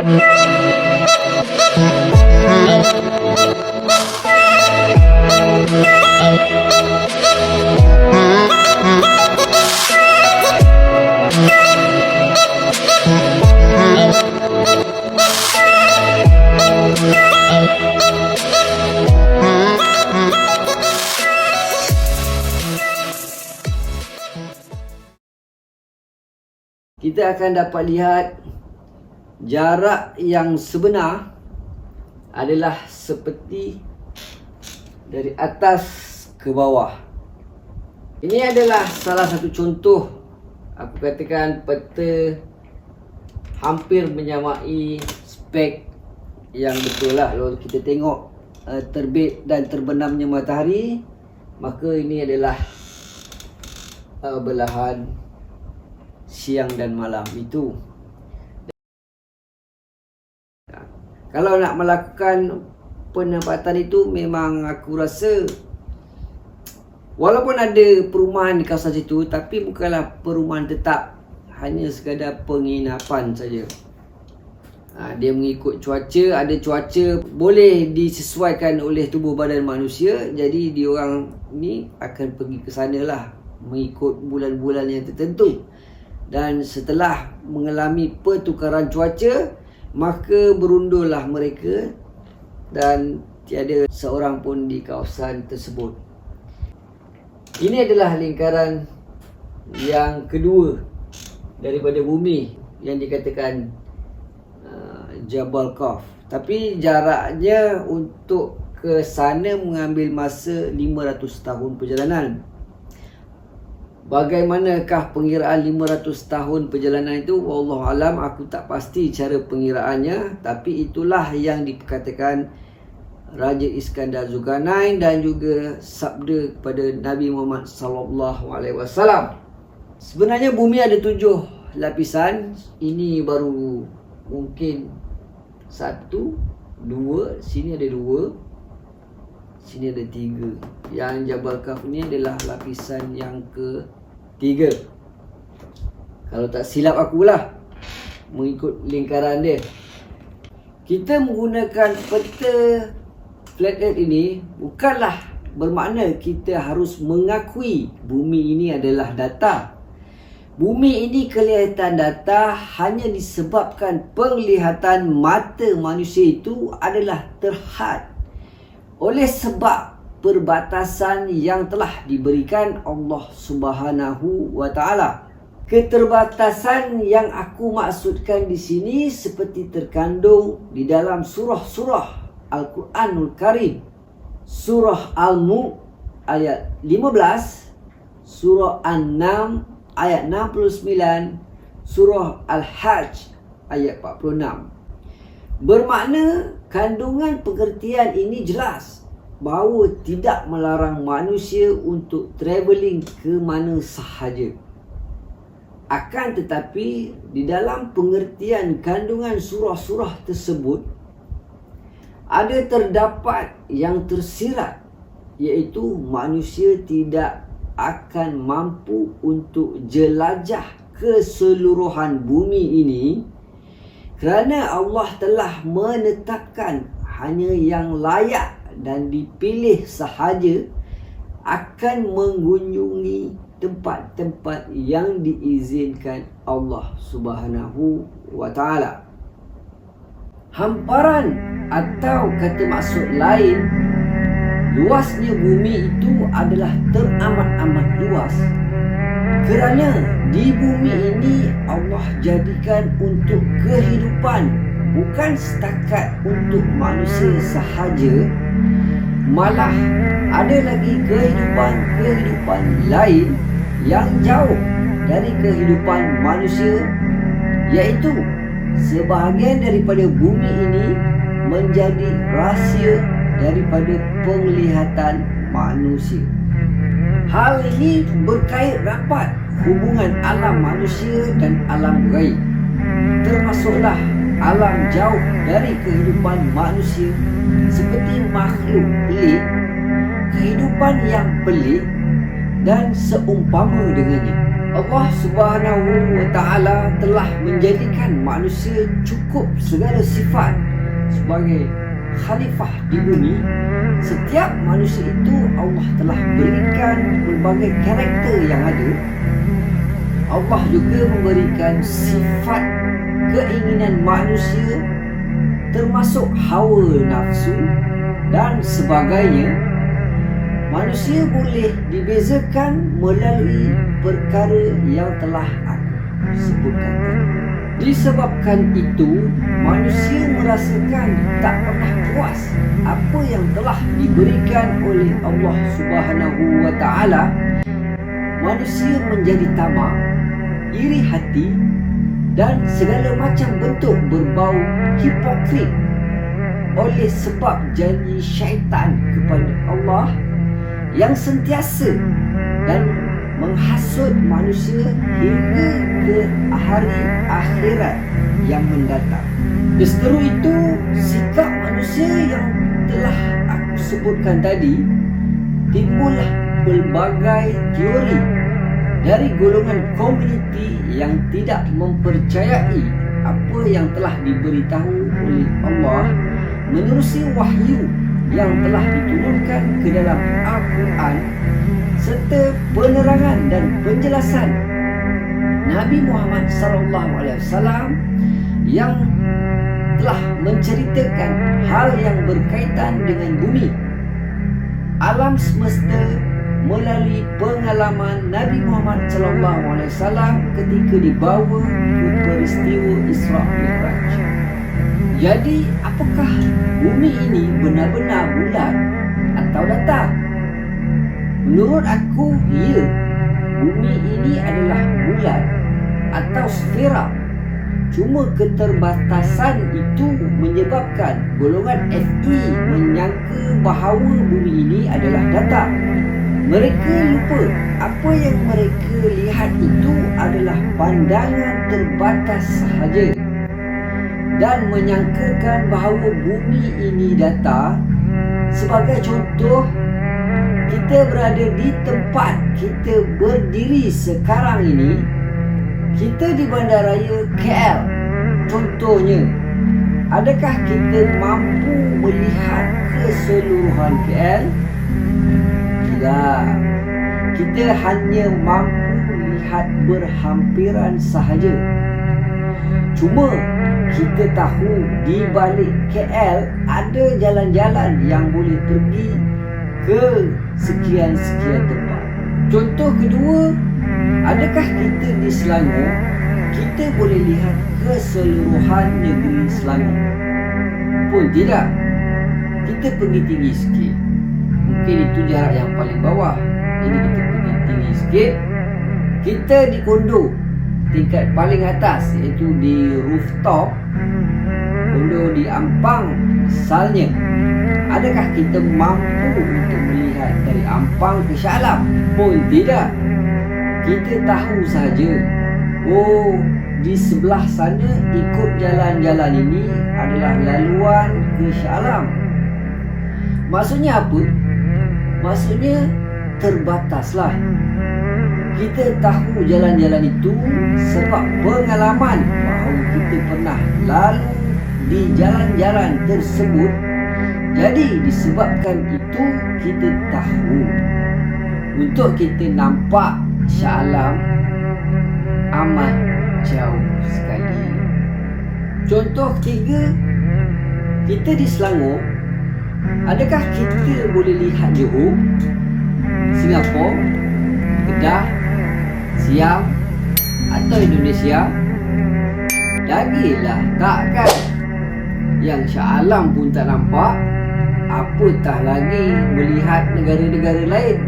Kita akan dapat lihat jarak yang sebenar adalah seperti dari atas ke bawah. Ini adalah salah satu contoh, aku katakan, peta hampir menyamai spek yang betul lah. Kalau kita tengok terbit dan terbenamnya matahari, maka ini adalah belahan siang dan malam itu. Kalau nak melakukan penempatan itu, memang aku rasa walaupun ada perumahan di kawasan situ, tapi bukanlah perumahan tetap, hanya sekadar penginapan saja. Dia mengikut cuaca, ada cuaca boleh disesuaikan oleh tubuh badan manusia. Jadi diorang ni akan pergi ke sana lah mengikut bulan-bulan yang tertentu. Dan setelah mengalami pertukaran cuaca, maka berundurlah mereka dan tiada seorang pun di kawasan tersebut. Ini adalah lingkaran yang kedua daripada bumi yang dikatakan Jabal Qaf. Tapi jaraknya untuk ke sana mengambil masa 500 tahun perjalanan. Bagaimanakah pengiraan 500 tahun perjalanan itu? Wallahualam, aku tak pasti cara pengiraannya, tapi itulah yang dikatakan Raja Iskandar Zulkarnain dan juga sabda kepada Nabi Muhammad SAW. Sebenarnya bumi ada 7 lapisan. Ini baru mungkin 1, 2, sini ada 2, sini ada 3. Yang Jabal Qaf ni adalah lapisan yang ke-3. Kalau tak silap akulah, mengikut lingkaran dia. Kita menggunakan peta flat earth ini bukanlah bermakna kita harus mengakui bumi ini adalah datar. Bumi ini kelihatan datar hanya disebabkan penglihatan mata manusia itu adalah terhad oleh sebab perbatasan yang telah diberikan Allah Subhanahu wa Ta'ala. Keterbatasan yang aku maksudkan di sini seperti terkandung di dalam surah-surah Al-Quranul Karim. Surah Al-Mulk ayat 15, surah An-Nam ayat 69, surah Al-Hajj ayat 46. Bermakna kandungan pengertian ini jelas bahawa tidak melarang manusia untuk travelling ke mana sahaja. Akan tetapi di dalam pengertian kandungan surah-surah tersebut ada terdapat yang tersirat, iaitu manusia tidak akan mampu untuk jelajah keseluruhan bumi ini kerana Allah telah menetapkan hanya yang layak dan dipilih sahaja akan mengunjungi tempat-tempat yang diizinkan Allah Subhanahu wa Ta'ala. Hamparan atau kata maksud lain, luasnya bumi itu adalah teramat-amat luas. Kerana di bumi ini Allah jadikan untuk kehidupan, bukan setakat untuk manusia sahaja, malah ada lagi kehidupan-kehidupan lain yang jauh dari kehidupan manusia, iaitu sebahagian daripada bumi ini menjadi rahsia daripada penglihatan manusia. Hal ini berkait rapat hubungan alam manusia dan alam gaib, termasuklah alam jauh dari kehidupan manusia seperti makhluk pelik, kehidupan yang pelik dan seumpama dengannya. Allah Subhanahu wa Ta'ala telah menjadikan manusia cukup segala sifat sebagai khalifah di bumi. Setiap manusia itu Allah telah berikan berbagai karakter yang ada. Allah juga memberikan sifat keinginan manusia, termasuk hawa nafsu dan sebagainya. Manusia boleh dibezakan melalui perkara yang telah aku sebutkan tadi. Disebabkan itu, manusia merasakan tak pernah puas apa yang telah diberikan oleh Allah Subhanahu wa Ta'ala. Manusia menjadi tamak, iri hati dan segala macam bentuk berbau hipokrit oleh sebab janji syaitan kepada Allah yang sentiasa dan menghasut manusia hingga ke hari akhirat yang mendatang. Seteru itu, sikap manusia yang telah aku sebutkan tadi, timbullah pelbagai teori dari golongan komuniti yang tidak mempercayai apa yang telah diberitahu oleh Allah menerusi wahyu yang telah diturunkan ke dalam Al-Quran serta penerangan dan penjelasan Nabi Muhammad SAW yang telah menceritakan hal yang berkaitan dengan bumi, alam semesta melalui pengalaman Nabi Muhammad SAW ketika dibawa ke peristiwa Isra Mi'raj. Jadi, apakah bumi ini benar-benar bulat atau datar? Menurut aku, ya, bumi ini adalah bulat atau sfera. Cuma keterbatasan itu menyebabkan golongan FE menyangka bahawa bumi ini adalah datar. Mereka lupa apa yang mereka lihat itu adalah pandangan terbatas sahaja dan menyangkakan bahawa bumi ini datar. Sebagai contoh, kita berada di tempat kita berdiri sekarang ini. Kita di bandaraya KL. Contohnya, adakah kita mampu melihat keseluruhan KL? Tidak. Kita hanya mampu lihat berhampiran sahaja. Cuma kita tahu di balik KL ada jalan-jalan yang boleh pergi ke sekian-sekian tempat. Contoh kedua, adakah kita di Selangor kita boleh lihat keseluruhan negeri Selangor? Pun tidak. Kita pergi tinggi sikit. Mungkin itu jarak yang paling bawah. Jadi kita pergi tinggi sikit. Kita di kondo tingkat paling atas, iaitu di rooftop, kondo di Ampang misalnya. Adakah kita mampu untuk melihat dari Ampang ke Shah Alam? Pun tidak. Kita tahu saja, oh, di sebelah sana ikut jalan-jalan ini adalah laluan ke Shah Alam. Maksudnya apa? Maksudnya terbataslah. Kita tahu jalan-jalan itu sebab pengalaman bahawa kita pernah lalu di jalan-jalan tersebut. Jadi disebabkan itu kita tahu. Untuk kita nampak Shah Alam amat jauh sekali. Contoh ketiga, kita di Selangor, adakah kita boleh lihat Johor, Singapura, Kedah, Siam atau Indonesia? Lagilah takkan. Yang Shah Alam pun tak nampak, apatah lagi melihat negara-negara lain.